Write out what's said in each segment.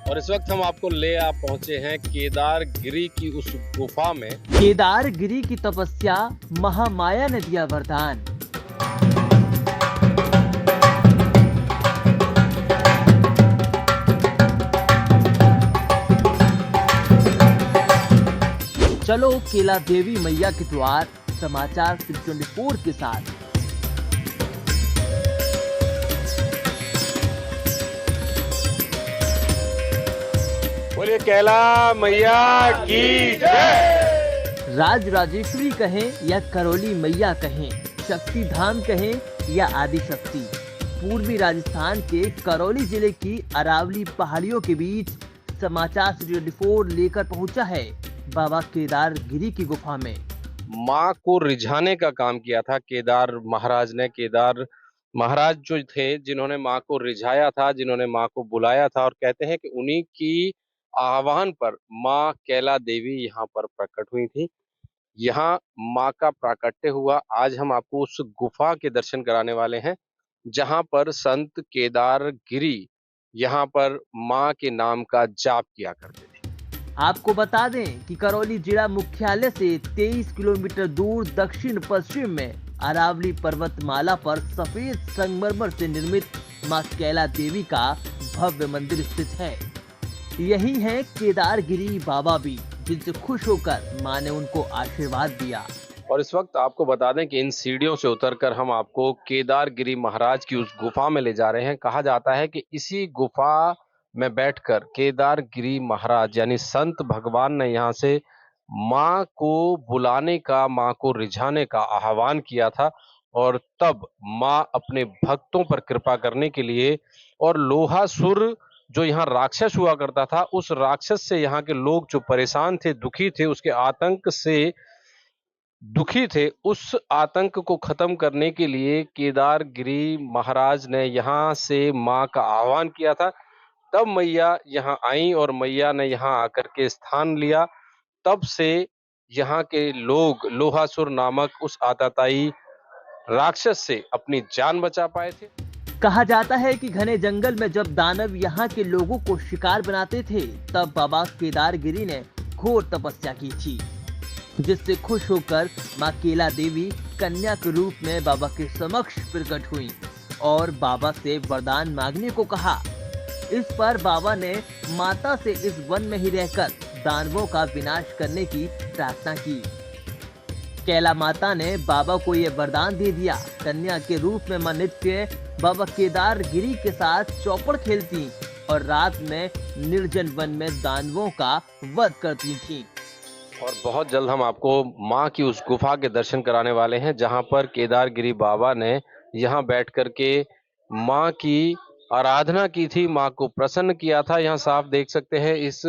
और इस वक्त हम आपको ले आ पहुंचे हैं केदारगिरी की उस गुफा में। केदारगिरी की तपस्या महामाया ने दिया वरदान। चलो केला देवी मैया के द्वार समाचार 24 के साथ। बोलिए कैला मैया की जय। राज राजेश्वरी कहें या करौली मैया कहें, शक्ति धाम कहें या आदि शक्ति, पूर्वी राजस्थान के करौली जिले की अरावली पहाड़ियों के बीच समाचार 24 लेकर पहुंचा है बाबा केदारगिरी की गुफा में। माँ को रिझाने का काम किया था केदार महाराज ने। केदार महाराज जो थे जिन्होंने माँ को रिझाया था, जिन्होंने माँ को बुलाया था, और कहते हैं कि उन्हीं की आह्वान पर माँ कैला देवी यहाँ पर प्रकट हुई थी। यहाँ माँ का प्राकट्य हुआ। आज हम आपको उस गुफा के दर्शन कराने वाले हैं जहाँ पर संत केदारगिरी यहाँ पर माँ के नाम का जाप किया करते थे। आपको बता दें कि करौली जिला मुख्यालय से 23 किलोमीटर दूर दक्षिण पश्चिम में अरावली पर्वतमाला पर सफेद संगमरमर से निर्मित मां कैला देवी का भव्य मंदिर स्थित है। यही है केदारगिरी बाबा भी, जिनसे खुश होकर मां ने उनको आशीर्वाद दिया। और इस वक्त आपको बता दें कि इन सीढ़ियों से उतरकर हम आपको केदारगिरी महाराज की उस गुफा में ले जा रहे हैं। कहा जाता है कि इसी गुफा में बैठकर केदारगिरी महाराज यानी संत भगवान ने यहाँ से माँ को बुलाने का, माँ को रिझाने का आह्वान किया था, और तब माँ अपने भक्तों पर कृपा करने के लिए और लोहासुर जो यहाँ राक्षस हुआ करता था, उस राक्षस से यहाँ के लोग जो परेशान थे, दुखी थे, उसके आतंक से दुखी थे, उस आतंक को खत्म करने के लिए केदारगिरी महाराज ने यहाँ से माँ का आह्वान किया था। तब मैया यहाँ आई और मैया ने यहाँ आकर के स्थान लिया। तब से यहाँ के लोग लोहासुर नामक उस आतताई राक्षस से अपनी जान बचा पाए थे। कहा जाता है कि घने जंगल में जब दानव यहाँ के लोगों को शिकार बनाते थे, तब बाबा केदारगिरी ने घोर तपस्या की थी, जिससे खुश होकर मां कैला देवी कन्या के रूप में बाबा के समक्ष प्रकट हुई और बाबा से वरदान मांगने को कहा। इस पर बाबा ने माता से इस वन में ही रहकर दानवों का विनाश करने की प्रार्थना की। कैला माता ने बाबा को यह वरदान दे दिया। कन्या के रूप में मां नित्य बाबा केदारगिरी के साथ चौपड़ खेलती और रात में निर्जन वन में दानवों का वध करती थी। और बहुत जल्द हम आपको माँ की उस गुफा के दर्शन कराने वाले हैं जहाँ पर केदारगिरी बाबा ने यहाँ बैठ करके माँ की आराधना की थी, माँ को प्रसन्न किया था। यहाँ साफ देख सकते हैं, इस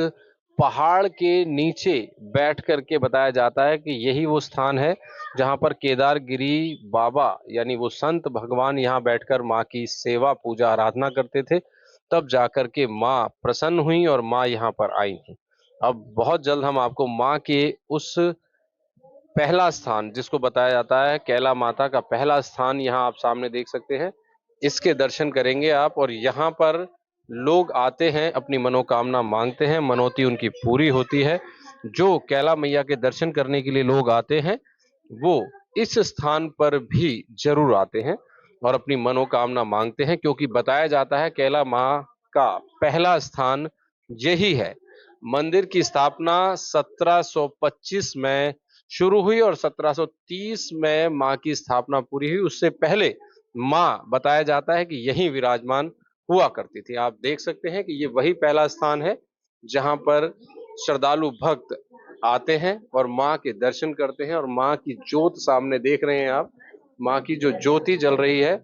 पहाड़ के नीचे बैठ करके बताया जाता है कि यही वो स्थान है जहाँ पर केदारगिरी बाबा यानी वो संत भगवान यहाँ बैठकर माँ की सेवा पूजा आराधना करते थे। तब जाकर के माँ प्रसन्न हुई और माँ यहाँ पर आई थी। अब बहुत जल्द हम आपको माँ के उस पहला स्थान, जिसको बताया जाता है कैला माता का पहला स्थान, यहाँ आप सामने देख सकते हैं, इसके दर्शन करेंगे आप। और यहाँ पर लोग आते हैं, अपनी मनोकामना मांगते हैं, मनौती उनकी पूरी होती है। जो कैला मैया के दर्शन करने के लिए लोग आते हैं वो इस स्थान पर भी जरूर आते हैं और अपनी मनोकामना मांगते हैं, क्योंकि बताया जाता है कैला माँ का पहला स्थान यही है। मंदिर की स्थापना 1725 में शुरू हुई और 1730 में माँ की स्थापना पूरी हुई। उससे पहले माँ बताया जाता है कि यहीं विराजमान हुआ करती थी। आप देख सकते हैं कि ये वही पहला स्थान है जहां पर श्रद्धालु भक्त आते हैं और माँ के दर्शन करते हैं। और माँ की ज्योत सामने देख रहे हैं आप, माँ की जो ज्योति जल रही है,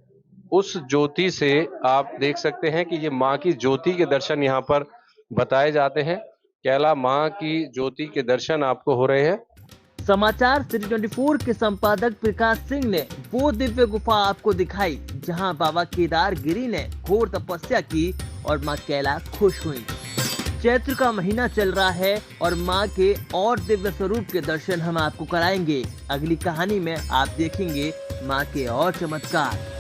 उस ज्योति से आप देख सकते हैं कि ये माँ की ज्योति के दर्शन यहाँ पर बताए जाते हैं। कैला माँ की ज्योति के दर्शन आपको हो रहे हैं। समाचार 24 के संपादक प्रकाश सिंह ने वो दिव्य गुफा आपको दिखाई जहां बाबा केदारगिरी ने घोर तपस्या की और मां कैला खुश हुई। चैत्र का महीना चल रहा है और मां के और दिव्य स्वरूप के दर्शन हम आपको कराएंगे। अगली कहानी में आप देखेंगे मां के और चमत्कार।